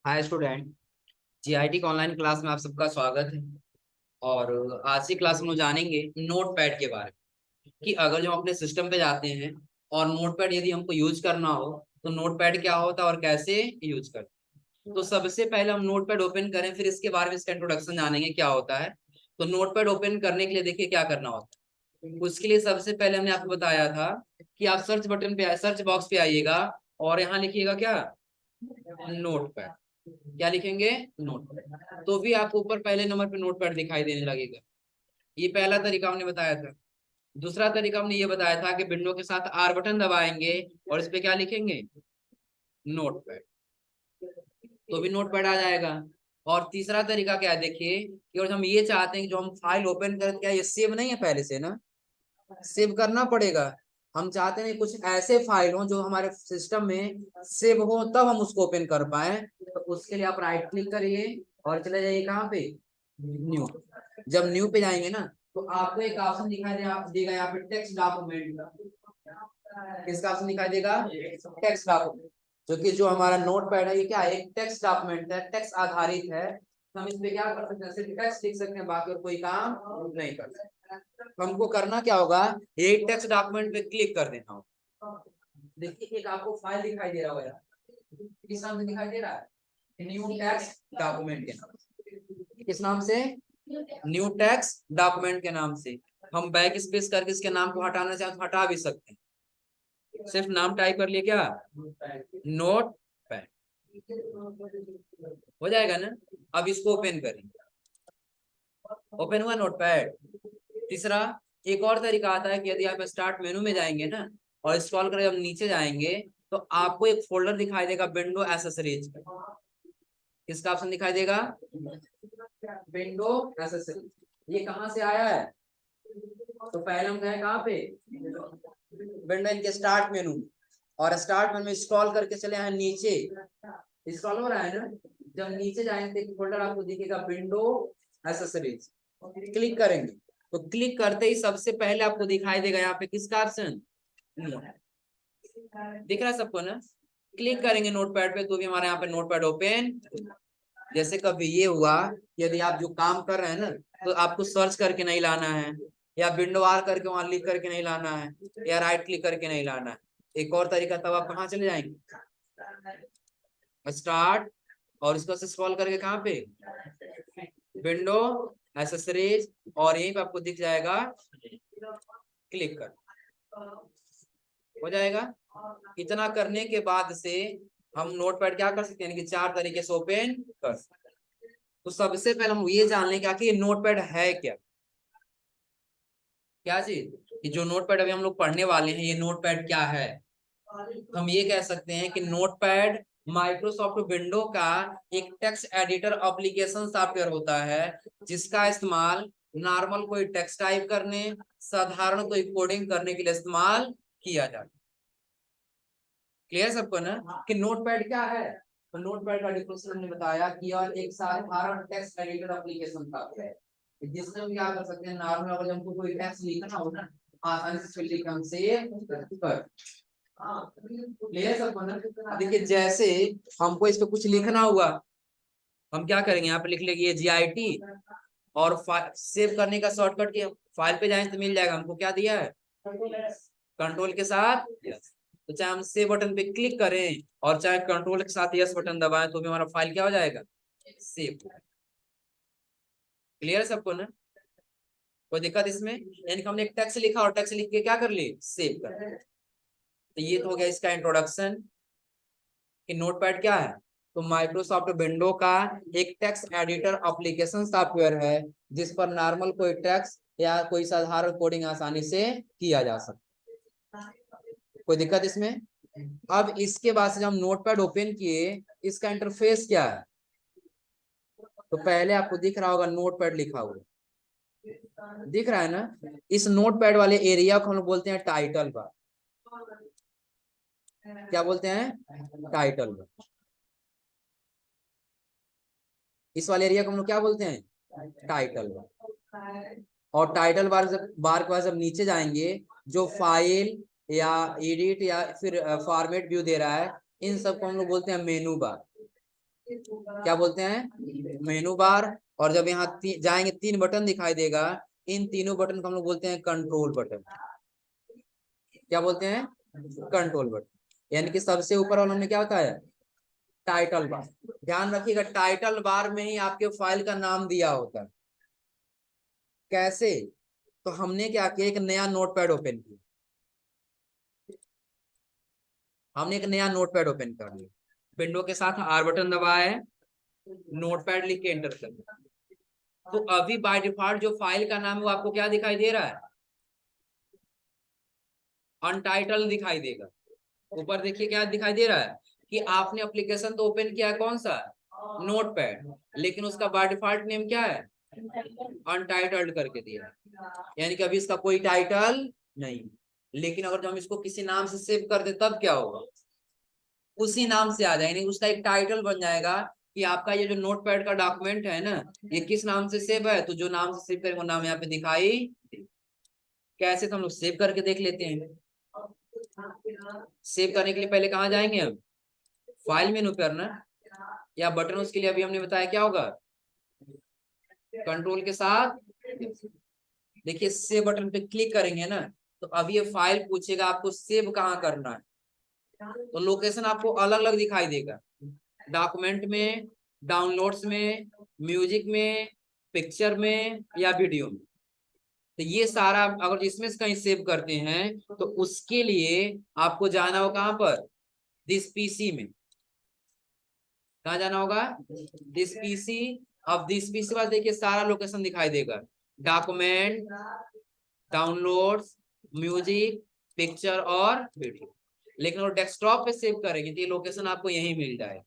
Hi student. GIT के online class में आप सबका स्वागत है। और आज की क्लास में हम जानेंगे नोट पैड के बारे में कि अगर जो हम अपने सिस्टम पे जाते हैं और नोट पैड यदि हमको यूज करना हो तो नोट पैड क्या होता है और कैसे यूज करते हैं। तो सबसे पहले हम नोट पैड ओपन करें, फिर इसके बारे में इसका इंट्रोडक्शन जानेंगे क्या होता है। तो नोट पैड ओपन करने के लिए देखिए क्या करना होता है। उसके लिए सबसे पहले हमने आपको बताया था कि आप सर्च बटन पे सर्च बॉक्स पे आइएगा और यहाँ लिखिएगा क्या, नोट पैड। क्या लिखेंगे, नोट पैड। तो भी आपको ऊपर पहले नंबर पे नोट पैड दिखाई देने लगेगा। ये पहला तरीका हमने बताया था। दूसरा तरीका हमने ये बताया था कि विंडो के साथ आर बटन दबाएंगे और इस पे क्या लिखेंगे, नोट पैड। तो भी नोट पैड आ जाएगा। और तीसरा तरीका क्या है, देखिए कि और हम ये चाहते हैं कि जो हम फाइल ओपन करें, क्या ये सेव नहीं है पहले से ना, सेव करना पड़ेगा। हम चाहते हैं कुछ ऐसे फाइल हो जो हमारे सिस्टम में सेव हो, तब हम उसको ओपन कर पाए। तो उसके लिए आप राइट क्लिक करिए और चले जाइए कहाँ पे, न्यू। जब न्यू पे जाएंगे ना तो आपको एक ऑप्शन दिखाई देगा यहाँ पे, टेक्स्ट डॉक्यूमेंट का। किसका ऑप्शन दिखाई देगा, टेक्स्ट डॉक्यूमेंट। जो कि जो हमारा नोट पैड है ये क्या है, एक टेक्स्ट डॉक्यूमेंट है, टेक्स्ट आधारित है। तो हम इसमें क्या कर सकते हैं, सिर्फ टेक्स्ट लिख सकते हैं, बाकी और कोई काम नहीं कर सकते। तो हमको करना क्या होगा, ये टेक्स्ट डॉक्यूमेंट पे क्लिक कर देना होगा। देखिए एक आपको फाइल दिखाई दे रहा होगा, किस नाम से दिखाई दे रहा है, न्यू टेक्स्ट डॉक्यूमेंट के नाम से। किस नाम से, न्यू टेक्स्ट डॉक्यूमेंट के नाम से। हम बैक स्पेस करके इसके नाम को हटाना चाहें तो हटा भी सकते हैं। सिर्फ नाम टाइप कर लिए क्या, नोट पैड, हो जाएगा ना। अब इसको ओपन करें, ओपन हुआ नोट पैड। तीसरा एक और तरीका आता है कि यदि आप स्टार्ट मेनू में जाएंगे ना और स्क्रॉल कर जब नीचे जाएंगे तो आपको एक फोल्डर दिखाई देगा विंडो एसेसरीज का। किसका ऑप्शन दिखाई देगा, विंडो एसेसरीज। ये कहाँ से आया है, तो पहले हम गए कहाँ पे, विंडो इनके स्टार्ट मेनू। और स्टार्ट मेनू में स्क्रॉल करके चले आए नीचे, स्क्रॉल हो रहा है ना। जब नीचे जाएंगे तो एक फोल्डर आपको दिखेगा विंडो एसेसरीज, क्लिक करेंगे तो क्लिक करते ही सबसे पहले आपको दिखाई देगा यहाँ पे किसका ऑप्शन, दिख रहा है सबको ना। क्लिक करेंगे नोटपैड पे तो भी हमारे यहाँ पे नोटपैड ओपन। जैसे कभी ये हुआ, यदि आप जो काम कर रहे हैं ना तो आपको सर्च करके नहीं लाना है, या विंडो आर करके वहां लिख करके नहीं लाना है, या राइट क्लिक करके नहीं लाना है। एक और तरीका, तब आप कहाँ चले जाएंगे, स्टार्ट, और इसको स्क्रॉल करके कहाँ पे, विंडो एसेसरीज, और यहीं पे आपको दिख जाएगा क्लिक कर, हो जाएगा। इतना करने के बाद से हम नोटपैड क्या कर सकते हैं कि चार तरीके से ओपन कर सकते हैं। तो सबसे पहले हम ये जान लें कि नोटपैड है क्या, क्या चीज, कि जो नोटपैड अभी हम लोग पढ़ने वाले हैं ये नोटपैड क्या है। तो हम ये कह सकते हैं कि नोटपैड माइक्रोसॉफ्ट विंडो का एक टेक्स्ट एडिटर एप्लीकेशन सॉफ्टवेयर होता है, जिसका इस्तेमाल नॉर्मल कोई टेक्स्ट टाइप करने, साधारण कोई कोडिंग करने के लिए इस्तेमाल किया जाता है। क्लियर सबको ना कि नोटपैड क्या है। तो नोटपैड का डिफिनेशन हमने बताया कि यह एक साधारण टेक्स्ट एडिटर एप्लीकेशन सॉफ्टवेयर है, जिसमें हम क्या कर सकते हैं, नॉर्मल अगर हमको कोई टेक्स्ट लिखना हो ना आसानी से लिख हम से कर। क्लियर सबको ना। देखिए जैसे हमको इस पे कुछ लिखना हुआ, हम क्या करेंगे, यहाँ पे लिख लेंगे GIT, और सेव करने का शॉर्टकट की फाइल पे जाएं तो मिल जाएगा। हमको क्या दिया है, कंट्रोल के साथ यस। तो चाहे हम सेव बटन पे क्लिक करें और चाहे कंट्रोल के साथ यस बटन दबाएं तो भी हमारा फाइल क्या हो जाएगा, सेव। क्लियर सबको ना, कोई दिक्कत इसमें, यानी कि हमने एक टेक्स्ट लिखा और टेक्स्ट लिख के क्या कर लिए, सेव कर। तो ये तो हो गया इसका इंट्रोडक्शन कि नोटपैड क्या है। तो माइक्रोसॉफ्ट विंडो का एक टेक्स्ट एडिटर एप्लीकेशन सॉफ्टवेयर है, जिस पर नॉर्मल कोई टेक्स्ट या कोई साधारण कोडिंग आसानी से किया जा सकता है। कोई दिक्कत इसमें। अब इसके बाद से जब हम नोटपैड ओपन किए, इसका इंटरफेस क्या है, तो पहले आपको दिख रहा होगा नोटपैड लिखा हुआ, दिख रहा है ना। इस नोटपैड वाले एरिया को हम लोग बोलते हैं टाइटल बार। क्या बोलते हैं, टाइटल बार। इस वाले एरिया को हम लोग क्या बोलते हैं, टाइटल बार। और टाइटल बार के बाद जब नीचे जाएंगे, जो फाइल या एडिट या फिर फॉर्मेट व्यू दे रहा है, इन सबको हम लोग बोलते हैं मेनू बार। क्या बोलते हैं, मेनू बार। और जब यहाँ जाएंगे 3 बटन दिखाई देगा, इन तीनों बटन को हम लोग बोलते हैं कंट्रोल बटन। क्या बोलते हैं, कंट्रोल बटन। यानी कि सबसे ऊपर वाला हमने क्या बताया, टाइटल बार। ध्यान रखिएगा, टाइटल बार में ही आपके फाइल का नाम दिया होता है। कैसे, तो हमने क्या किया, एक नया नोटपैड ओपन किया। हमने एक नया नोटपैड ओपन कर लिया, विंडो के साथ आर बटन दबाया है, नोटपैड लिख के एंटर कर दिया। तो अभी बाय डिफॉल्ट जो फाइल का नाम है वो आपको क्या दिखाई दे रहा है, अनटाइटल दिखाई देगा। ऊपर देखिए क्या दिखाई दे रहा है कि आपने एप्लीकेशन तो ओपन किया है, कौन सा, नोटपैड, लेकिन उसका बाय डिफॉल्ट नेम क्या है, अनटाइटल्ड करके दिया। यानी कि अभी इसका कोई टाइटल नहीं। लेकिन अगर हम इसको किसी नाम से सेव कर दे तब क्या होगा, उसी नाम से आ जाएगा, उसका एक टाइटल बन जाएगा कि आपका ये जो नोटपैड का डॉक्यूमेंट है ना, ये किस नाम से सेव है, तो जो नाम से सेव करेंगे वो नाम यहाँ पे दिखाई। कैसे, तो हम लोग सेव करके देख लेते हैं। सेव करने के लिए पहले कहाँ जाएंगे हम, फाइल मेनू पर ना, या बटन, उसके लिए अभी हमने बताया क्या होगा, कंट्रोल के साथ देखिए सेव बटन पे क्लिक करेंगे ना, तो अभी ये फाइल पूछेगा आपको सेव कहाँ करना है। तो लोकेशन आपको अलग अलग दिखाई देगा, डॉक्यूमेंट में, डाउनलोड्स में, म्यूजिक में, पिक्चर में, या वीडियो में। तो ये सारा अगर इसमें से कहीं सेव करते हैं तो उसके लिए आपको जाना हो कहाँ पर, दिस पीसी में। कहाँ जाना होगा, दिस पीसी। अब दिस पीसी के बाद देखिए सारा लोकेशन दिखाई देगा, डॉक्यूमेंट, डाउनलोड्स, म्यूजिक, पिक्चर और वीडियो। लेकिन वो डेस्कटॉप पे सेव करेंगे तो ये लोकेशन आपको यहीं मिल जाए।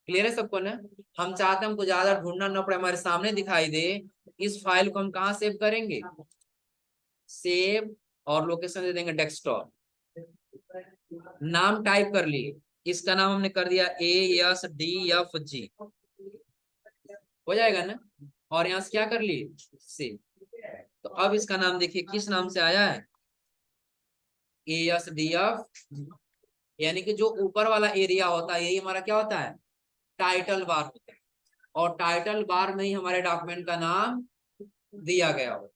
क्लियर है सबको ना। हम चाहते हैं हमको ज्यादा ढूंढना न पड़े, हमारे सामने दिखाई दे। इस फाइल को हम कहाँ सेव करेंगे, सेव, और लोकेशन दे देंगे डेस्कटॉप। नाम टाइप कर लिए, इसका नाम हमने कर दिया ASDFG, हो जाएगा ना। और यहाँ से क्या कर लिए, सेव। तो अब इसका नाम देखिए किस नाम से आया है, ASDF। यानी कि जो ऊपर वाला एरिया होता है यही हमारा क्या होता है, टाइटल बार होता है। और टाइटल बार में ही हमारे डॉक्यूमेंट का नाम दिया गया हो।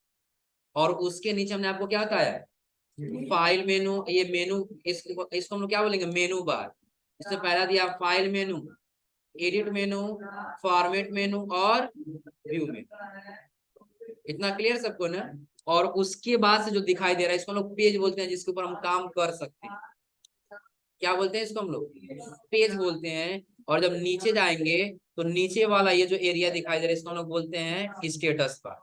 और उसके नीचे हमने आपको क्या बताया, फाइल मेनू, ये मेनू, इसको हम लोग क्या बोलेंगे, मेनू बार। इससे पहला दिया फाइल मेनू, एडिट मेनू, फॉर्मेट मेनू और व्यू मेनू। इतना क्लियर सबको ना। और उसके बाद से जो दिखाई दे रहा है इसको हम लोग पेज बोलते हैं, जिसके ऊपर हम काम कर सकते हैं। क्या बोलते हैं इसको हम लोग, पेज बोलते हैं। और जब नीचे जाएंगे तो नीचे वाला ये जो एरिया दिखाई दे रहा है इसको हम लोग बोलते हैं स्टेटस बार।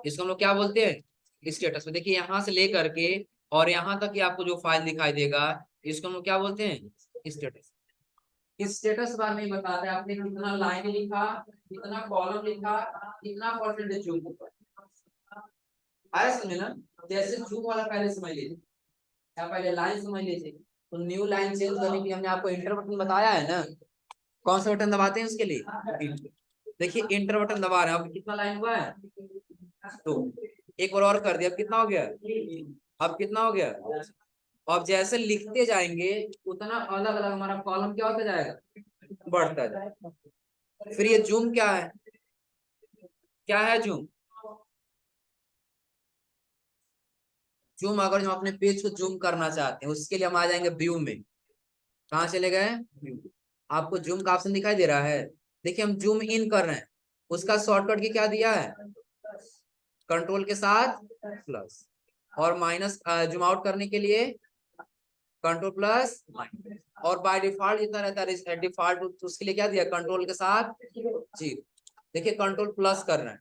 इसको हम लोग क्या बोलते हैं, स्टेटस में। देखिए यहाँ से लेकर के और यहाँ तक ही आपको जो फाइल दिखाई देगा इसको हम लोग क्या बोलते हैं, स्टेटस। स्टेटस बार में बताते हैं आपने कितना लाइन लिखा, कितना कॉलम लिखा, कितना परसेंटेज जूम हुआ। आया समझ ना। जैसे जूम वाला पहले समझ लीजिए, या पहले लाइन समझ लीजिए। तो न्यू लाइन चेंज करने के लिए हमने आपको इंटर बटन बताया है ना, कौन सा बटन दबाते हैं उसके लिए, देखिए इंटर बटन दबा रहे हैं। अब कितना लाइन हुआ है, तो एक बार और कर दिया, अब कितना हो गया, अब कितना हो गया। अब जैसे लिखते जाएंगे उतना अलग अलग हमारा कॉलम क्या होता जाएगा, बढ़ता जाएगा। फिर ये जूम क्या है, क्या है जूम, जूम अगर हम अपने पेज को जूम करना चाहते हैं उसके लिए हम आ जाएंगे व्यू में। कहाँ चले गए, व्यू। आपको जूम का ऑप्शन दिखाई दे रहा है, देखिए हम जूम इन कर रहे हैं, उसका शॉर्टकट की क्या दिया है, कंट्रोल के साथ प्लस। और माइनस जूम आउट करने के लिए कंट्रोल प्लस माइनस। और बाय डिफॉल्ट जितना रहता है डिफॉल्ट उसके लिए क्या दिया, कंट्रोल के साथ जीरो। देखिए कंट्रोल प्लस कर रहे हैं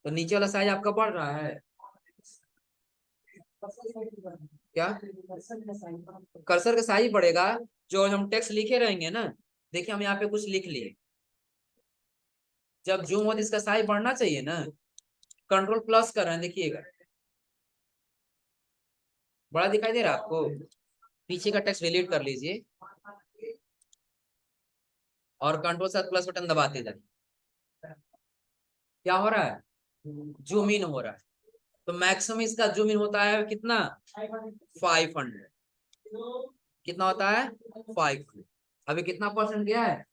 तो नीचे वाला साइज आपका बढ़ रहा है क्या, कर्सर का साइज बढ़ेगा। जो हम टेक्स्ट लिखे रहेंगे ना, देखिए हम यहाँ पे कुछ लिख लिए, जब जूम हो तो इसका साइज बढ़ना चाहिए ना, कंट्रोल प्लस कर रहे हैं, देखिएगा बड़ा दिखाई दे रहा है आपको। पीछे का टेक्स्ट डिलीट कर लीजिए और कंट्रोल साथ प्लस बटन दबाते जाइए। क्या हो रहा है, जूम इन हो रहा है। तो मैक्सिमम इसका जूम इन होता है कितना, 500। कितना होता है 500। अभी कितना परसेंट गया है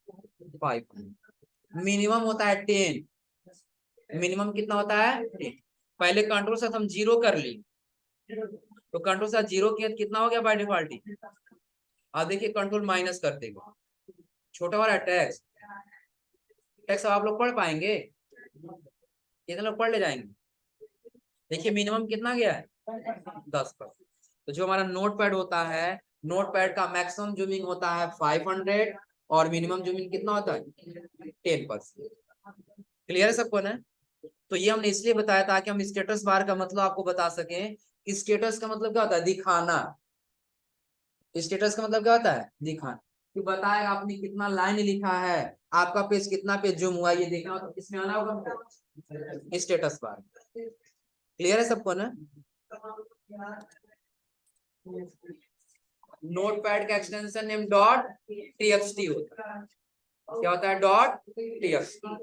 500। मिनिमम होता है 10। मिनिमम कितना होता है 10। पहले कंट्रोल साथ हम जीरो कर ली, तो कंट्रोल साथ जीरो किया तो कितना हो गया बाय डिफॉल्ट। अब देखिए कंट्रोल माइनस कर देगा, छोटा वाला टैक्स। टैक्स आप लोग पढ़ पाएंगे, कितने लोग पढ़ ले जाएंगे। देखिए मिनिमम कितना गया है 10%। तो जो हमारा नोट पैड होता है, नोट पैड का मैक्सिमम जूमिंग होता है 500 और मिनिमम जूमिंग कितना होता है 10%। क्लियर है सबको ना। तो ये हमने इसलिए बताया ताकि हम स्टेटस बार का मतलब आपको बता सकें। स्टेटस का मतलब क्या होता है दिखाना। स्टेटस का मतलब क्या होता है दिखाना, कि बताएगा आपने कितना लाइन लिखा है, आपका पेज कितना पेज जूम हुआ, ये देखना तो इसमें आना होगा स्टेटस बार। क्लियर है सबको ना। नोटपैड का एक्सटेंशन नेम डॉट टीएक्सटी होता है। क्या होता है डॉट टीएक्सटी।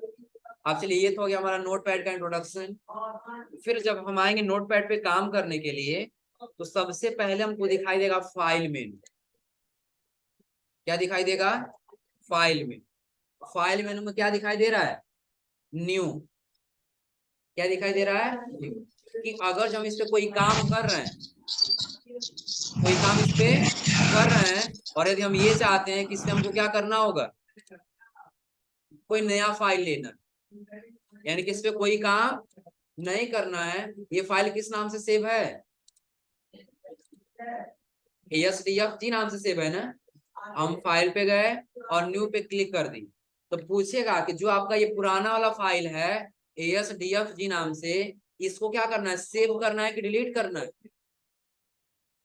अब चलिए ये तो हो गया हमारा नोटपैड का इंट्रोडक्शन। फिर जब हम आएंगे नोटपैड पे काम करने के लिए, तो सबसे पहले हमको दिखाई देगा फाइल मेनू। क्या दिखाई देगा फाइल मेनू। फाइल मेनू में क्या दिखाई दे रहा है न्यू। क्या दिखाई दे रहा है न्यू। कि अगर हम इस पे कोई काम कर रहे हैं, कोई काम इस पे कर रहे हैं, और यदि हम ये चाहते हैं कि इससे हमको क्या करना होगा, कोई नया फाइल लेना, यानी कि इस पे कोई काम नहीं करना है, ये फाइल किस नाम से सेव है एसडीएफ जी नाम से सेव है ना। हम फाइल पे गए और न्यू पे क्लिक कर दी, तो पूछेगा कि जो आपका ये पुराना वाला फाइल है एसडीएफ जी नाम से, इसको क्या करना है सेव करना है कि डिलीट करना है।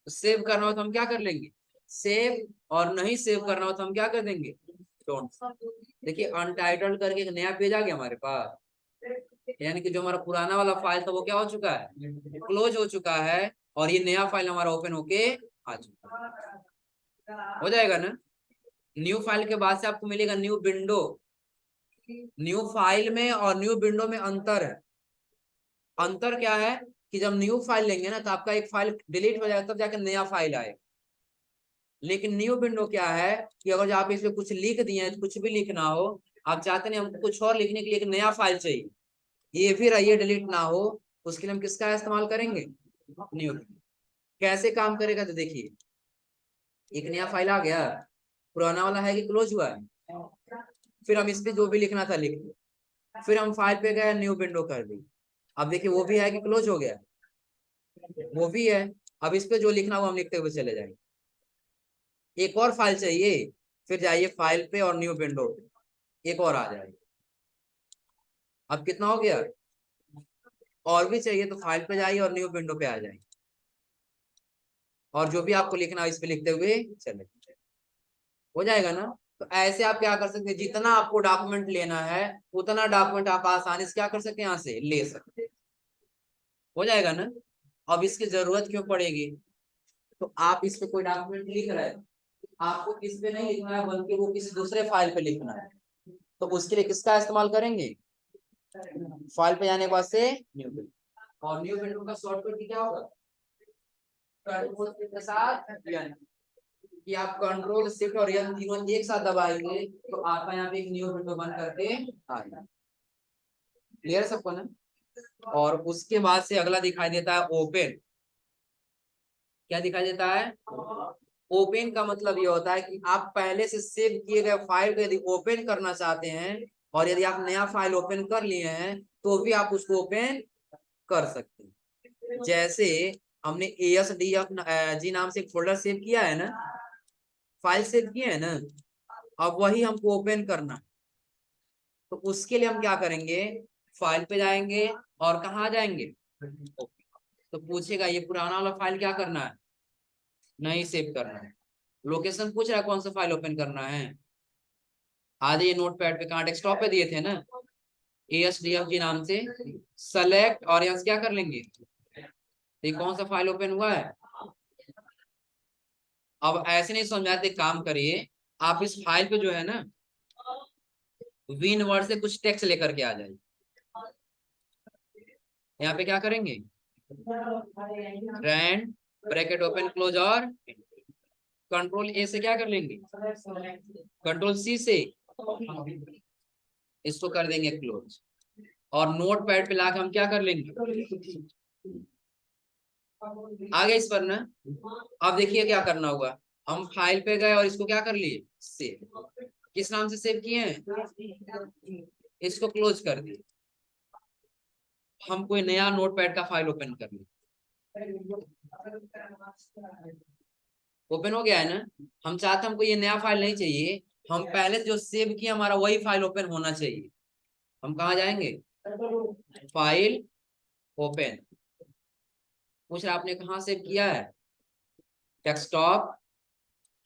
तो सेव करना हो तो हम क्या कर लेंगे सेव, और नहीं सेव करना हो तो हम क्या कर देंगे डोंट। देखिए अनटाइटल्ड करके एक नया पेज आ गया हमारे पास, यानी कि जो हमारा पुराना वाला फाइल था वो क्या हो चुका है क्लोज हो चुका है, और ये नया फाइल हमारा ओपन होके आ चुका है। हो जाएगा ना। न्यू फाइल के बाद से आपको मिलेगा न्यू विंडो। न्यू फाइल में और न्यू विंडो में अंतर है। अंतर क्या है कि जब न्यू फाइल लेंगे ना तो आपका एक फाइल डिलीट हो जाएगा, तब जाकर नया फाइल आएगा। लेकिन न्यू विंडो क्या है कि अगर आप इसमें कुछ लिख दिए हैं, कुछ भी लिखना हो, आप चाहते नहीं हमको कुछ और लिखने के लिए एक नया फाइल चाहिए, ये भी रहिए डिलीट ना हो, उसके लिए हम किसका इस्तेमाल करेंगे न्यू। कैसे काम करेगा तो देखिए, एक नया फाइल आ गया, पुराना वाला है कि क्लोज हुआ है, फिर हम इस पे जो भी लिखना था लिख दिया, फिर हम फाइल पे गए न्यू विंडो कर दी। अब देखिए वो भी है कि क्लोज हो गया, वो भी है। अब इस पे जो लिखना हो हम लिखते हुए चले जाएंगे। एक और फाइल चाहिए, फिर जाइए फाइल पे और न्यू विंडो पे, एक और आ जाएगी। अब कितना हो गया, और भी चाहिए तो फाइल पे जाइए और न्यू विंडो पे आ जाएंगे, और जो भी आपको लिखना है इस पे लिखते हुए चले, हो जाएगा ना। तो ऐसे आप क्या कर सकते हैं, जितना आपको डॉक्यूमेंट लेना है उतना डॉक्यूमेंट आप आसानी से क्या कर सकते हैं यहाँ से ले सकते हैं। हो जाएगा ना। अब इसकी जरूरत क्यों पड़ेगी, तो आप इस पे कोई डॉक्यूमेंट लिख रहे हैं, आपको किस पे नहीं लिखना है बल्कि वो किसी दूसरे फाइल पे लिखना है, तो उसके लिए किसका इस्तेमाल करेंगे फाइल पे जाने के बाद से न्यू विंडो। और न्यू विंडो का शॉर्टकट क्या होगा कंट्रोल के साथ N। कि आप कंट्रोल शिफ्ट और N तीनों एक साथ दबाएंगे तो आपका यहाँ पे एक न्यू विंडो बन करके आ जाए। क्लियर सबको ना। और उसके बाद से अगला दिखाई देता है ओपन। क्या दिखाई देता है ओपन का मतलब ये होता है कि आप पहले से सेव किए गए फाइल को यदि ओपन करना चाहते हैं, और यदि आप नया फाइल ओपन कर लिए हैं तो भी आप उसको ओपन कर सकते हैं। जैसे हमने ASDF जी नाम से एक फोल्डर सेव किया है ना, फाइल सेव किया है ना, अब वही हमको ओपन करना, तो उसके लिए हम क्या करेंगे फाइल पे जाएंगे और कहाँ जाएंगे तो पूछेगा ये पुराना वाला फाइल क्या करना है नहीं सेव करना है। लोकेशन पूछ रहा है कौन सा फाइल ओपन करना है, आ जाइए नोट पैड पे, कहाँ डेस्कटॉप पे दिए थे ना ASDF जी नाम से, सेलेक्ट और यहाँ से क्या कर लेंगे ये कौन सा फाइल ओपन हुआ है। अब ऐसे नहीं समझाते, काम करिए आप इस फाइल पे जो है ना विन वर्ड से कुछ टेक्स्ट लेकर के आ जाइए। यहाँ पे क्या करेंगे रैंड ब्रैकेट ओपन क्लोज और कंट्रोल ए से क्या कर लेंगे, कंट्रोल सी से इसको कर देंगे क्लोज, और नोट पैड पे लाके हम क्या कर लेंगे, आगे इस पर ना। अब देखिए क्या करना होगा, हम फाइल पे गए और इसको क्या कर लिए, सेव। किस नाम से सेव किए हैं, इसको क्लोज कर दिए। हम कोई नया नोटपैड का फाइल ओपन कर लिए, ओपन हो गया है ना। हम चाहते हमको ये नया फाइल नहीं चाहिए, हम पहले जो सेव किया हमारा वही फाइल ओपन होना चाहिए। हम कहा जाएंगे, फाइल ओपन। पूछ रहा आपने कहाँ सेव किया है, डेस्कटॉप,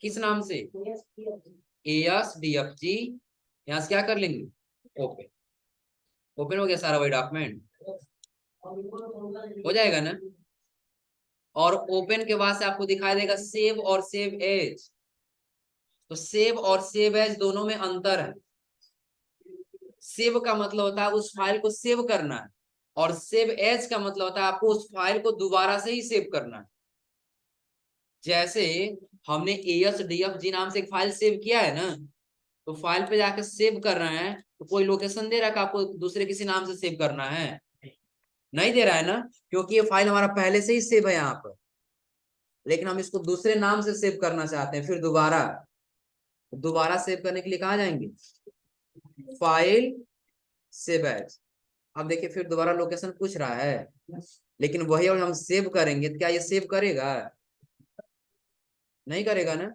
किस नाम से, ASDFG। यहाँ से क्या कर लेंगे, ओपन। ओपन हो गया सारा वही डॉक्यूमेंट, हो जाएगा ना। और ओपन के बाद से आपको दिखाई देगा सेव और सेव एज। तो सेव और सेव एज दोनों में अंतर है। सेव का मतलब होता है उस फाइल को सेव करना है, और सेव एज का मतलब होता है आपको उस फाइल को दोबारा से ही सेव करना है। जैसे हमने ASDFG नाम से एक फाइल सेव किया है ना, तो फाइल पे जाकर सेव कर रहे हैं, तो कोई लोकेशन दे रहा है कि आपको दूसरे किसी नाम से सेव करना है, नहीं दे रहा है ना, क्योंकि ये फाइल हमारा पहले से ही सेव है यहाँ पर। लेकिन हम इसको दूसरे नाम से सेव करना चाहते हैं, फिर दोबारा दोबारा सेव करने के लिए कहाँ जाएंगे, फाइल सेव एज। अब देखिए फिर दोबारा लोकेशन पूछ रहा है, लेकिन वही और हम सेव करेंगे तो क्या ये सेव करेगा, नहीं करेगा ना।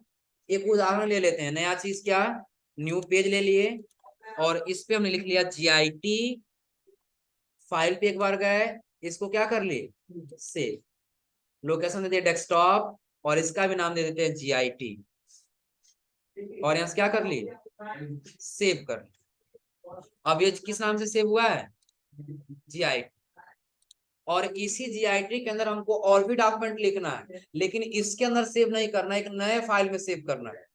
एक उदाहरण ले लेते हैं, नया चीज क्या, न्यू पेज ले लिए और इस पे हमने लिख लिया GIT। फाइल पे एक बार गए, इसको क्या कर लिए, सेव। लोकेशन दे दिया डेस्कटॉप, और इसका भी नाम दे देते हैं GIT, और यहाँ से क्या कर लिए, सेव कर। अब ये किस नाम से सेव हुआ है, GIT। और इसी GIT के अंदर हमको और भी डॉक्यूमेंट लिखना है, लेकिन इसके अंदर सेव नहीं करना है, एक नए फाइल में सेव करना है।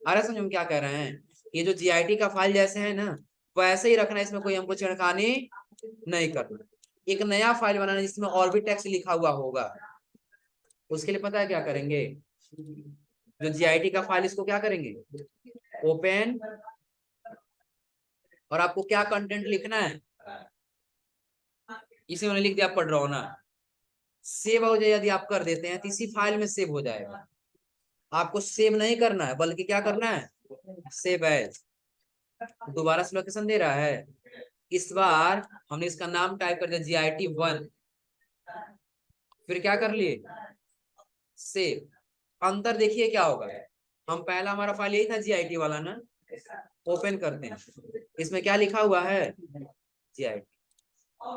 अरे समझ हम क्या कह रहे हैं, ये जो GIT का फाइल जैसे है ना, वैसे ही रखना है, इसमें कोई हमको छेड़खानी नहीं करना। एक नया फाइल बनाना जिसमें और भी टेक्स्ट लिखा हुआ होगा। उसके लिए पता है क्या करेंगे, जो GIT का फाइल इसको क्या करेंगे, ओपन, और आपको क्या कंटेंट लिखना है, इसे मैंने लिख दिया पढ़ना। सेव हो जाए यदि आप कर देते हैं तो इसी फाइल में सेव हो जाएगा। आपको सेव नहीं करना है, बल्कि क्या करना है, सेव एज। दोबारा से लोकेशन दे रहा है, इस बार हमने इसका नाम टाइप कर दिया GIT1, फिर क्या कर लिए, सेव। अंतर देखिए क्या होगा, हम पहला हमारा फाइल यही था GIT वाला ना, ओपन करते हैं, इसमें क्या लिखा हुआ है,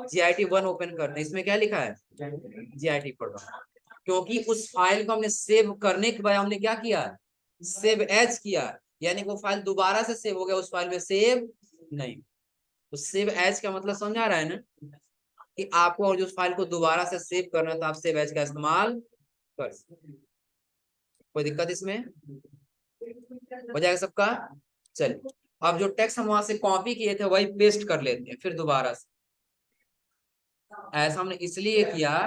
GIT1 ओपन करते हैं, इसमें क्या लिखा है, GIT पढ़ो। क्योंकि उस फाइल को हमने सेव करने के बाद हमने क्या किया, सेव एज किया, यानी वो फाइल दोबारा से सेव हो गया, उस फाइल में सेव नहीं। तो सेव एज का मतलब समझ आ रहा है ना, कि आपको और जो फाइल को दोबारा से सेव करना है तो आप सेव एज का इस्तेमाल कर सकते। कोई दिक्कत इसमें, हो जाएगा सबका। चलिए अब जो टेक्स्ट हम वहां से कॉपी किए थे वही पेस्ट कर लेते हैं फिर दोबारा से। ऐसा हमने इसलिए किया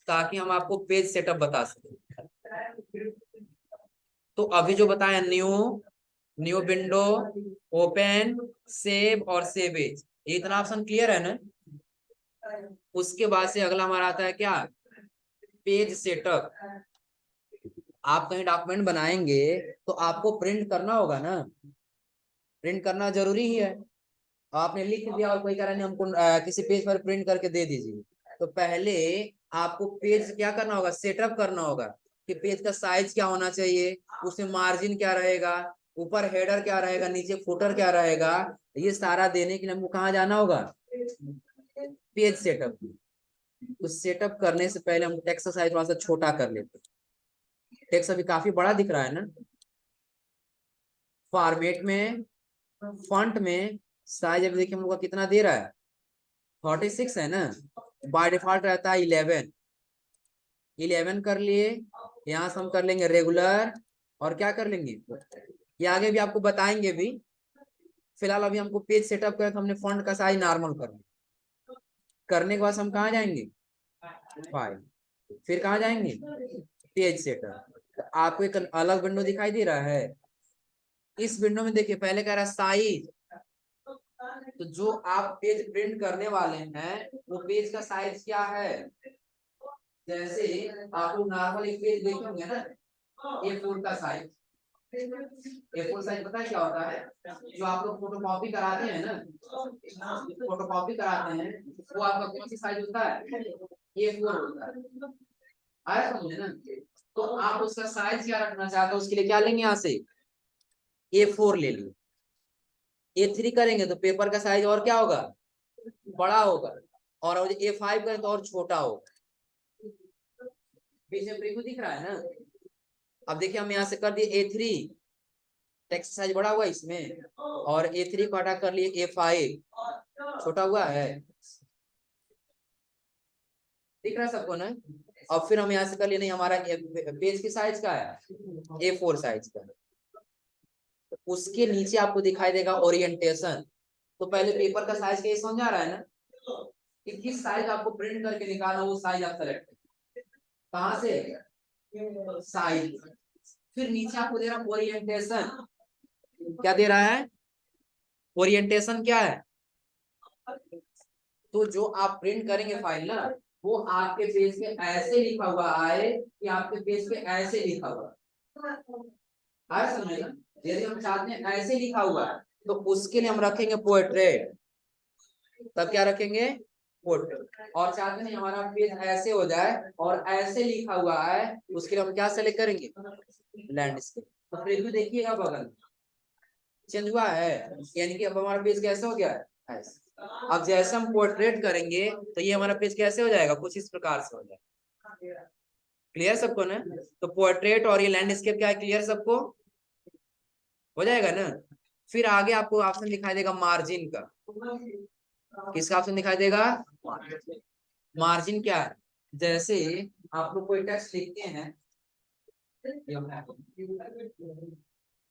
ताकि हम आपको पेज सेटअप बता सकें। तो अभी जो बताया, new, new window, open, save और सेव एज, ये इतना ऑप्शन क्लियर है ना। उसके बाद से अगला हमारा आता है क्या, पेज सेटअप। आप कहीं डॉक्यूमेंट बनाएंगे तो आपको प्रिंट करना होगा ना, प्रिंट करना जरूरी ही है। आपने लिख दिया और कोई कह रहा नहीं हमको किसी पेज पर प्रिंट करके दे दीजिए, तो पहले आपको पेज क्या करना होगा, सेटअप करना होगा कि पेज का साइज क्या होना चाहिए, उसमें मार्जिन क्या रहेगा, ऊपर हेडर क्या रहेगा, नीचे फुटर क्या रहेगा। ये सारा देने के लिए हमको कहाँ जाना होगा, पेज सेटअप। तो सेटअप करने से पहले हम टेक्स्ट साइज थोड़ा सा छोटा कर लेते हैं। टेक्स्ट अभी काफी बड़ा दिख रहा है ना। फॉर्मेट में, फॉन्ट में साइज अभी देखिए हम लोग का कितना दे रहा है, 46 है ना। बाय डिफॉल्ट रहता है 11, 11 कर लिए। यहाँ से हम कर लेंगे रेगुलर, और क्या कर लेंगे, ये आगे भी आपको बताएंगे भी। फिलहाल अभी हमको पेज सेटअप करें तो हमने फॉन्ट का साइज नॉर्मल कर लिया। करने के बाद हम कहाँ जाएंगे, फाइल, फिर कहाँ जाएंगे, पेज सेटअप। आपको एक अलग विंडो दिखाई दे रहा है। इस विंडो में देखिए पहले कह रहा है साइज, तो जो आप पेज प्रिंट करने वाले हैं वो पेज का साइज क्या है। जैसे आप लोग नॉर्मल एक पेज देखे होंगे ना, A4 का साइज। A4 साइज पता है क्या होता है, जो आप लोग फोटो कॉपी कराते हैं ना, फोटो कॉपी कराते हैं, वो आपका कौन सी साइज होता है, A4 होता है। आया समझे ना। तो आप उसका साइज क्या रखना चाहते हो, उसके लिए क्या लेंगे, यहाँ से A4 ले लो। A3 करेंगे तो पेपर का साइज और क्या होगा, बड़ा होगा, और A5 करें तो और छोटा होगा। पीछे प्रीव्यू दिख रहा है ना। अब देखिए हम यहाँ से कर दिए A3, टेक्स्ट साइज बड़ा हुआ इसमें, और A3 को हटा कर लिए A5, छोटा हुआ है, दिख रहा है सबको ना। अब फिर हम यहाँ से कर लिए, नहीं हमारा पेज की साइज का है A4 साइज का, तो उसके नीचे आपको दिखाई देगा ओरिएंटेशन। तो पहले पेपर का साइज का समझ आ रहा है ना, कि किस साइज आपको प्रिंट करके निकालना, वो साइज आप सेलेक्ट कहाँ से, साइज। फिर नीचे आपको दे रहा है ओरिएंटेशन, क्या दे रहा है, ओरिएंटेशन क्या है, तो जो आप प्रिंट करेंगे फाइल ना, वो आपके पेज पे ऐसे लिखा हुआ आए कि आपके पेज पे ऐसे लिखा हुआ आए, समझे ना। यदि हम चाहते हैं ऐसे लिखा हुआ है, तो उसके लिए हम रखेंगे पोर्ट्रेट। तब क्या रखेंगे, पोर्ट्रेट। और चाहते हैं हमारा पेज ऐसे हो जाए और ऐसे लिखा हुआ है, उसके लिए हम क्या सेलेक्ट करेंगे, लैंडस्केप। तो प्रीव्यू देखिएगा बगल चेंज हुआ है, यानी कि अब हमारा पेज कैसे हो गया है ऐसे। अब जैसे हम पोर्ट्रेट करेंगे तो ये हमारा पेज कैसे हो जाएगा, कुछ इस प्रकार से हो जाएगा। क्लियर सबको ना। तो पोर्ट्रेट और ये लैंडस्केप क्या है, क्लियर सबको हो जाएगा ना। फिर आगे आपको ऑप्शन दिखाई देगा मार्जिन का। किसका ऑप्शन दिखाई देगा, मार्जिन क्या है, जैसे आप लोग कोई टेक्स्ट लिखते हैं,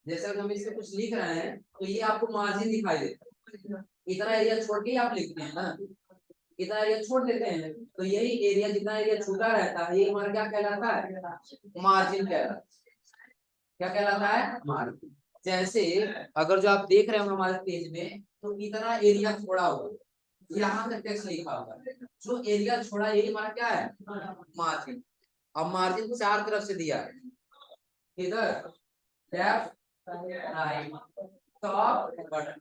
जैसे अगर हम इसमें कुछ लिख रहे हैं तो ये आपको मार्जिन दिखाई देता है। इतना एरिया छोड़ के आप लिखते हैं ना, इतना एरिया छोड़ देते हैं, तो यही एरिया जितना एरिया छूटा रहता है ये हमारा क्या कहलाता है, मार्जिन कहलाता है। क्या कहलाता है, मार्जिन। जैसे अगर जो आप देख रहे हो हमारे पेज में, तो इतना एरिया छोड़ा हुआ, यहाँ तक टेक्स्ट लिखा हुआ, जो एरिया छोड़ा यही हमारा क्या है, मार्जिन। अब मार्जिन चार तरफ से दिया है, इधर left right top button,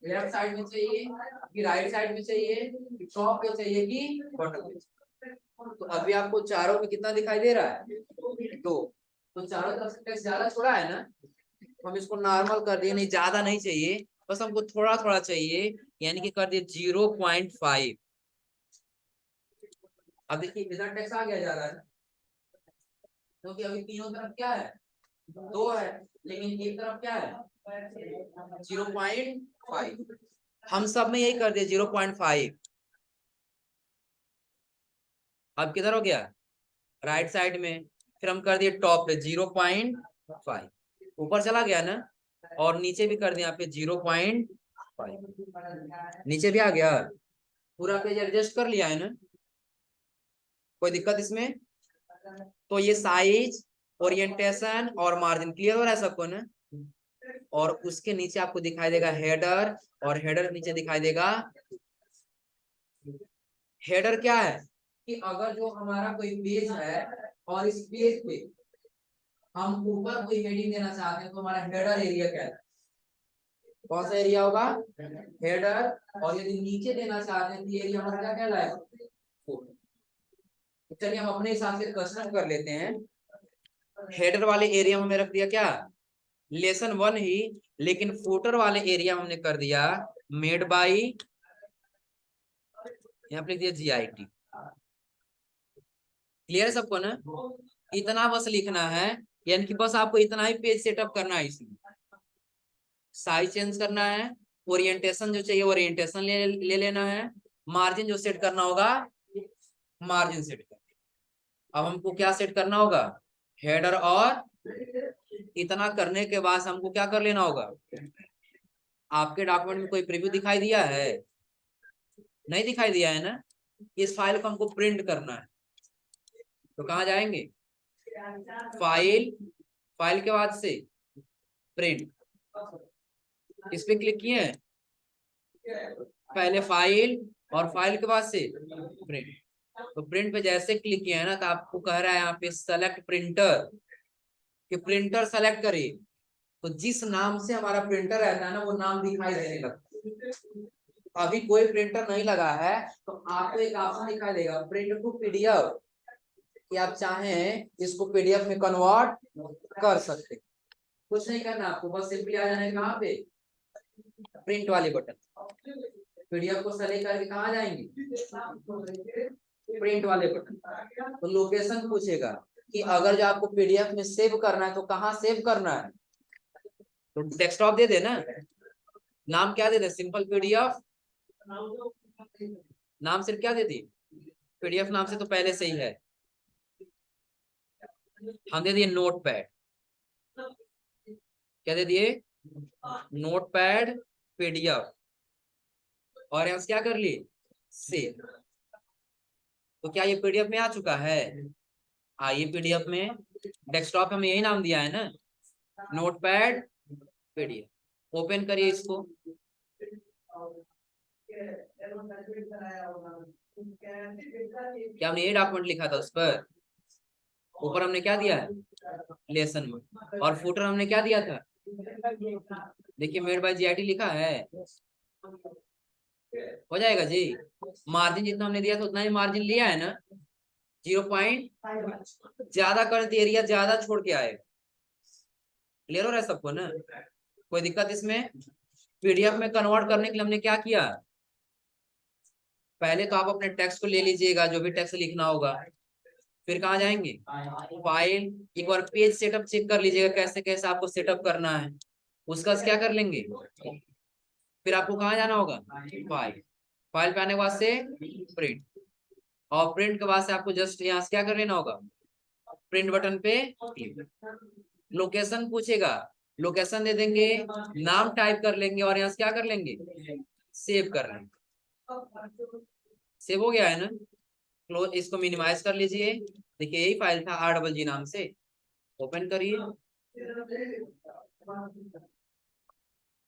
left side में चाहिए कि राइट साइड में चाहिए कि टॉप पे चाहिए कि बॉटम पे चाहिए। तो अभी आपको चारों में कितना दिखाई दे रहा है, दो। तो चारों तरफ से टेक्स्ट ज्यादा छोड़ा है ना, हम इसको नॉर्मल कर दिए, नहीं ज्यादा नहीं चाहिए, बस हमको थोड़ा थोड़ा चाहिए, यानी कि कर दिए 0.5। अब देखिए इधर टेक्स्ट आ गया ज्यादा है, क्योंकि अभी तीनों तरफ क्या है, दो है, लेकिन एक तरफ क्या है 0.5। हम सब में यही कर दिए 0.5। अब किधर हो गया, राइट साइड में। फिर हम कर दिए टॉप पे 0.5, ऊपर चला गया ना, और नीचे भी कर दिया यहाँ पे 0.5, नीचे भी आ गया। पूरा पेज एडजस्ट कर लिया है ना, कोई दिक्कत इसमें। तो ये साइज, ओरिएंटेशन और मार्जिन क्लियर हो रहा है सबको ना। और उसके नीचे आपको दिखाई देगा हेडर, और हेडर नीचे दिखाई देगा, हेडर क्या है, कि अगर जो हमारा कोई पेज है और इस पेज पे हम ऊपर कोई हेडिंग देना चाहते हैं, तो हमारा हेडर एरिया क्या है, कौन सा एरिया होगा, हेडर। और यदि नीचे देना चाहते हैं तो एरिया हमारा क्या कहलाएगा, तो चलिए हम अपने हिसाब से कस्टम कर लेते हैं। हेडर वाले एरिया में रख दिया क्या, लेसन 1 ही, लेकिन फुटर वाले एरिया में हमने कर दिया मेड बाई, यहाँ पे लिख दिया GIT। क्लियर सबको ना, इतना बस लिखना है, यानी कि बस आपको इतना ही पेज सेटअप करना है। इसमें साइज चेंज करना है, ओरिएंटेशन जो चाहिए ओरिएंटेशन ले लेना है, मार्जिन जो सेट करना होगा मार्जिन सेट कर। अब हमको क्या सेट करना होगा, हेडर। और इतना करने के बाद हमको क्या कर लेना होगा, आपके डॉक्यूमेंट में कोई प्रीव्यू दिखाई दिया है, नहीं दिखाई दिया है ना। इस फाइल को हमको प्रिंट करना है, तो कहाँ जाएंगे, फाइल, फाइल के बाद से प्रिंट, इस पे क्लिक किए हैं, पहले फाइल और फाइल के बाद से प्रिंट। तो प्रिंट पे जैसे क्लिक किया है ना, तो आपको कह रहा है यहाँ पे सेलेक्ट प्रिंटर, कि प्रिंटर सेलेक्ट करिए। तो जिस नाम से हमारा प्रिंटर रहता है ना, वो नाम दिखाई देने लगता है। अभी कोई प्रिंटर नहीं लगा है तो आपको एक ऑप्शन दिखाई देगा प्रिंट टू पीडीएफ, कि आप चाहें इसको पीडीएफ में कन्वर्ट कर सकते। कुछ नहीं करना आपको, बस सिंपली आ जाना है कहाँ पे, प्रिंट वाले बटन, पीडीएफ को सेलेक्ट करके कहाँ जाएंगे, प्रिंट वाले बटन। तो लोकेशन पूछेगा कि अगर जो आपको पीडीएफ में सेव करना है तो कहाँ सेव करना है, तो डेस्कटॉप दे देना, नाम क्या दे दे, सिंपल पीडीएफ, नाम सिर्फ क्या दे दी, पीडीएफ नाम से तो पहले से ही है, हम दे दिए नोटपैड, क्या दे दिए, नोटपैड पीडीएफ, और यहाँ से क्या कर लिए, सेव। तो क्या ये पीडीएफ में आ चुका है, हाँ ये पीडीएफ में, डेस्कटॉप में यही नाम दिया है ना, नोटपैड पीडीएफ। ओपन करिए इसको, क्या हमने ये डॉक्यूमेंट लिखा था उस पर, ऊपर हमने क्या दिया है, लेसन में, और फुटर हमने क्या दिया था, देखिए मेड बाय जीआईटी लिखा है, हो जाएगा जी। मार्जिन जितना हमने दिया था उतना ही मार्जिन लिया है ना, 0 ज्यादा कर दिए, एरिया ज्यादा छोड़ के आए, क्लियर हो रहा है सबको ना, कोई दिक्कत इसमें। पीडीएफ में कन्वर्ट करने के लिए हमने क्या किया, पहले तो आप अपने टेक्स्ट को ले लीजिएगा, जो भी टेक्स्ट लिखना होगा, फिर कहाँ जाएंगे, फाइल, एक बार पेज सेटअप चेक कर लीजिएगा कैसे कैसे आपको सेटअप करना है, उसका क्या कर लेंगे, फिर आपको कहाँ जाना होगा, फाइल, फाइल पे आने के बाद से प्रिंट, और प्रिंट के बाद से आपको जस्ट यहाँ से क्या कर लेना होगा, प्रिंट बटन पे क्लिक। लोकेशन पूछेगा, लोकेशन दे देंगे, नाम टाइप कर लेंगे और यहाँ से क्या कर लेंगे, सेव कर लेंगे। सेव हो गया है ना, क्लोज, इसको मिनिमाइज कर लीजिए, देखिए यही फाइल था RGG नाम से, ओपन करिए,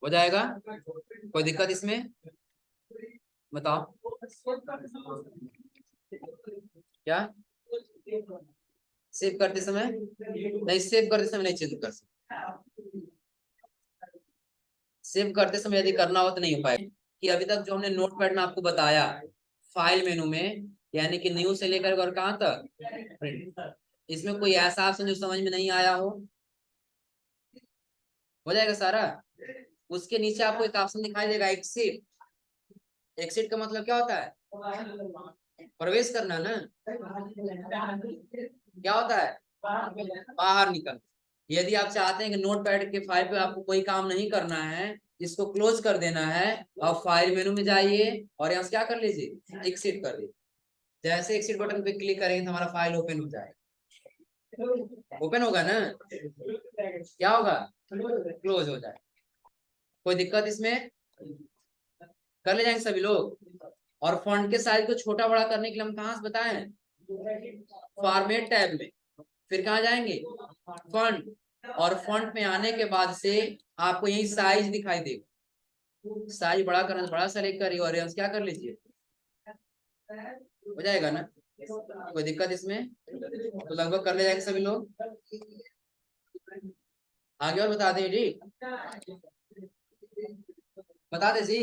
हो जाएगा, कोई दिक्कत इसमें, बताओ क्या, सेव करते समय नहीं, सेव करते समय नहीं चेंज कर सकते, सेव करते समय यदि करना हो तो नहीं हो पाएगा। कि अभी तक जो हमने नोटपैड में आपको बताया, फाइल मेनू में, यानी कि न्यू से लेकर और कहां तक, प्रिंट, इसमें कोई ऐसा ऑप्शन जो समझ में नहीं आया हो जाएगा सारा। उसके नीचे आपको एक ऑप्शन दिखाई देगा एक्सिट, एक्सिट का मतलब क्या होता है, प्रवेश करना ना, क्या होता है, बाहर निकल। यदि आप चाहते हैं कि नोटपैड के फाइल पे आपको कोई काम नहीं करना है, इसको क्लोज कर देना है, आप फाइल मेनू में जाइए और यहाँ से क्या कर लीजिए, एक्सिट कर लीजिए। जैसे एक्सिट बटन पे क्लिक करेंगे तो हमारा फाइल ओपन हो जाएगा, ओपन होगा ना, क्या होगा, क्लोज हो जाए। कोई दिक्कत इसमें, कर ले जाएंगे सभी लोग। और फॉन्ट के साइज को छोटा बड़ा करने के लिए हम कहाँ से बताएं, फॉर्मेट टैब में, फिर कहाँ जाएंगे, फॉन्ट, और फॉन्ट में आने के बाद से आपको यही साइज दिखाई देगा, साइज बड़ा करना बड़ा सेलेक्ट करिए और यहाँ से क्या कर लीजिए, हो जाएगा ना, कोई दिक्कत इसमें। तो लगभग कर ले जाएंगे सभी लोग, आगे और बता दें जी, बता दे जी।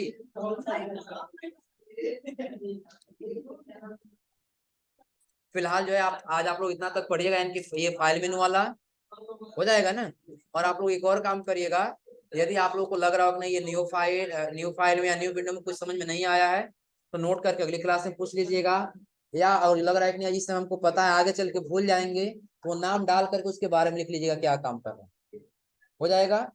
फिलहाल जो है आप आज आप लोग इतना तक पढ़िएगा, इनकी ये फाइल मेनू वाला हो जाएगा ना। और आप लोग एक और काम करिएगा, यदि आप लोग को लग रहा हो कि नहीं ये न्यू फाइल में या न्यू विंडो में कुछ समझ में नहीं आया है, तो नोट करके अगली क्लास में पूछ लीजिएगा। या और लग रहा है कि नहीं जिससे हमको पता है आगे चल के भूल जाएंगे, तो वो नाम डाल करके उसके बारे में लिख लीजिएगा क्या काम कर रहा है, हो जाएगा।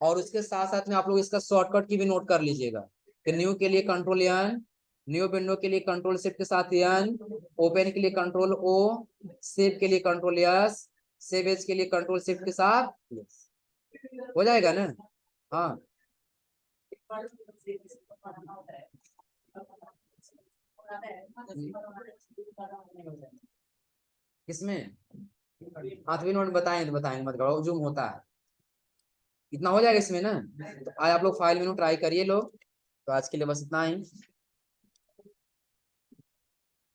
और उसके साथ साथ में आप लोग इसका शॉर्टकट की भी नोट कर लीजिएगा, कि न्यू के लिए कंट्रोल एन, न्यू विंडो के लिए कंट्रोल शिफ्ट के साथ एन, ओपन के लिए कंट्रोल ओ, सेव के लिए कंट्रोल एस, सेव एज के लिए कंट्रोल शिफ्ट के साथ यस, हो जाएगा ना। हाँ किसमें, 5वीं नोट बताएं तो बताएंगे, मत करो जूम होता है। इतना हो जाएगा इसमें ना। तो आज आप लोग फाइल मेनू ट्राई करिए लोग। तो आज के लिए बस इतना ही।